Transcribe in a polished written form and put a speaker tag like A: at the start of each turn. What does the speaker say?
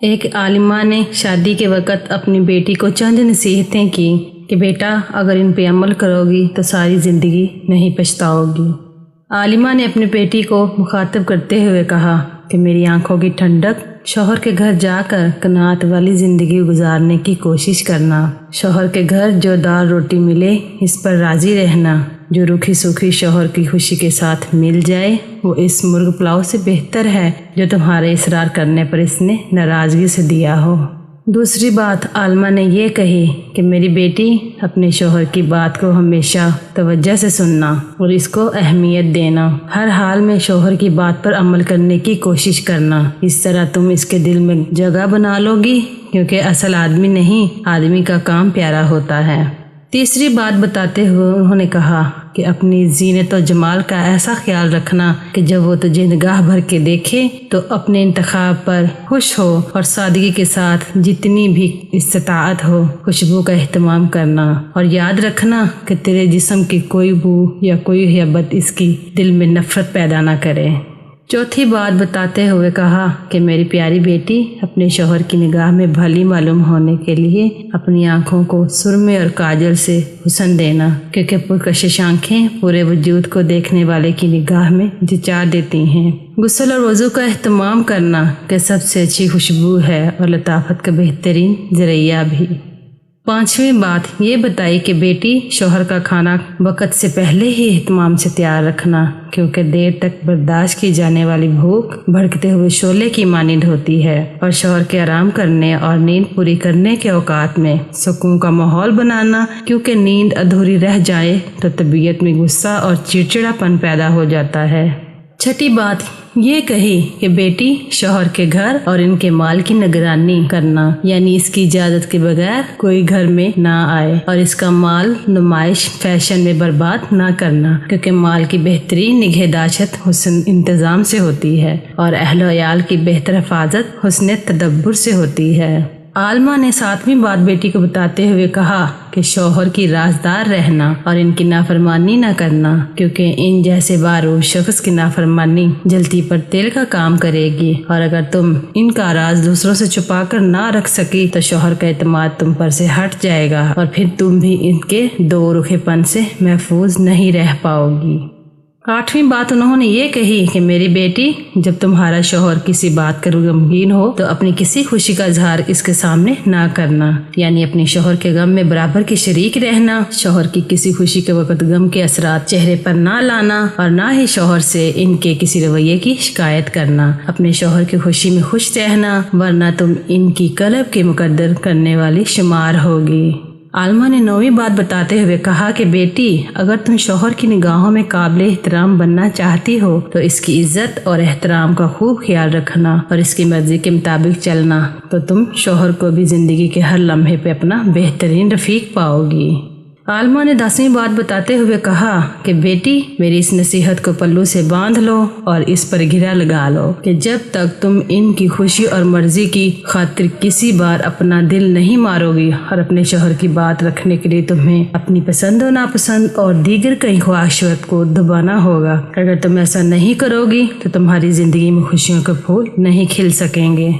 A: ایک عالمہ نے شادی کے وقت اپنی بیٹی کو چند نصیحتیں کی کہ بیٹا اگر ان پہ عمل کرو گی تو ساری زندگی نہیں پچھتاؤ گی۔ عالمہ نے اپنی بیٹی کو مخاطب کرتے ہوئے کہا کہ میری آنکھوں کی ٹھنڈک، شوہر کے گھر جا کر قناعت والی زندگی گزارنے کی کوشش کرنا۔ شوہر کے گھر جو دال روٹی ملے اس پر راضی رہنا۔ جو روکھی سوکھی شوہر کی خوشی کے ساتھ مل جائے وہ اس مرغ پلاؤ سے بہتر ہے جو تمہارے اصرار کرنے پر اس نے ناراضگی سے دیا ہو۔ دوسری بات عالمہ نے یہ کہی کہ میری بیٹی اپنے شوہر کی بات کو ہمیشہ توجہ سے سننا اور اس کو اہمیت دینا۔ ہر حال میں شوہر کی بات پر عمل کرنے کی کوشش کرنا۔ اس طرح تم اس کے دل میں جگہ بنا لو گی، کیونکہ اصل آدمی نہیں، آدمی کا کام پیارا ہوتا ہے۔ تیسری بات بتاتے ہوئے انہوں نے کہا کہ اپنی زینت و جمال کا ایسا خیال رکھنا کہ جب وہ تجھے نگاہ بھر کے دیکھے تو اپنے انتخاب پر خوش ہو، اور سادگی کے ساتھ جتنی بھی استطاعت ہو خوشبو کا اہتمام کرنا، اور یاد رکھنا کہ تیرے جسم کی کوئی بو یا کوئی ہیبت اس کی دل میں نفرت پیدا نہ کرے۔ چوتھی بات بتاتے ہوئے کہا کہ میری پیاری بیٹی اپنے شوہر کی نگاہ میں بھلی معلوم ہونے کے لیے اپنی آنکھوں کو سرمے اور کاجل سے حسن دینا، کیونکہ پرکشش آنکھیں پورے وجود کو دیکھنے والے کی نگاہ میں جچا دیتی ہیں۔ غسل اور وضو کا اہتمام کرنا کہ سب سے اچھی خوشبو ہے اور لطافت کا بہترین ذریعہ بھی۔ پانچویں بات یہ بتائی کہ بیٹی شوہر کا کھانا وقت سے پہلے ہی اہتمام سے تیار رکھنا، کیونکہ دیر تک برداشت کی جانے والی بھوک بھڑکتے ہوئے شعلے کی مانند ہوتی ہے، اور شوہر کے آرام کرنے اور نیند پوری کرنے کے اوقات میں سکون کا ماحول بنانا، کیونکہ نیند ادھوری رہ جائے تو طبیعت میں غصہ اور چڑچڑاپن پیدا ہو جاتا ہے۔ چھٹی بات یہ کہی کہ بیٹی شوہر کے گھر اور ان کے مال کی نگرانی کرنا، یعنی اس کی اجازت کے بغیر کوئی گھر میں نہ آئے، اور اس کا مال نمائش فیشن میں برباد نہ کرنا، کیونکہ مال کی بہترین نگہداشت حسن انتظام سے ہوتی ہے، اور اہل و عیال کی بہتر حفاظت حسن تدبر سے ہوتی ہے۔ عالمہ نے ساتویں بات بیٹی کو بتاتے ہوئے کہا کہ شوہر کی رازدار رہنا اور ان کی نافرمانی نہ کرنا، کیونکہ ان جیسے باروش شخص کی نافرمانی جلتی پر تیل کا کام کرے گی، اور اگر تم ان کا راز دوسروں سے چھپا کر نہ رکھ سکی تو شوہر کا اعتماد تم پر سے ہٹ جائے گا، اور پھر تم بھی ان کے دو رخے پن سے محفوظ نہیں رہ پاؤ گی۔ آٹھویں بات انہوں نے یہ کہی کہ میری بیٹی جب تمہارا شوہر کسی بات کر غمگین ہو تو اپنی کسی خوشی کا اظہار اس کے سامنے نہ کرنا، یعنی اپنے شوہر کے غم میں برابر کی شریک رہنا، شوہر کی کسی خوشی کے وقت غم کے اثرات چہرے پر نہ لانا، اور نہ ہی شوہر سے ان کے کسی رویے کی شکایت کرنا۔ اپنے شوہر کی خوشی میں خوش رہنا، ورنہ تم ان کی قلب کے مقدر کرنے والی شمار ہوگی۔ عالمہ نے نویں بات بتاتے ہوئے کہا کہ بیٹی اگر تم شوہر کی نگاہوں میں قابل احترام بننا چاہتی ہو تو اس کی عزت اور احترام کا خوب خیال رکھنا اور اس کی مرضی کے مطابق چلنا، تو تم شوہر کو بھی زندگی کے ہر لمحے پہ اپنا بہترین رفیق پاؤ گی۔ عالمہ نے 10ویں بات بتاتے ہوئے کہا کہ بیٹی میری اس نصیحت کو پلو سے باندھ لو اور اس پر گھرا لگا لو کہ جب تک تم ان کی خوشی اور مرضی کی خاطر کسی بار اپنا دل نہیں مارو گی، اور اپنے شوہر کی بات رکھنے کے لیے تمہیں اپنی پسند و ناپسند اور دیگر کئی خواہشات کو دبانا ہوگا۔ اگر تم ایسا نہیں کرو گی تو تمہاری زندگی میں خوشیوں کے پھول نہیں کھل سکیں گے۔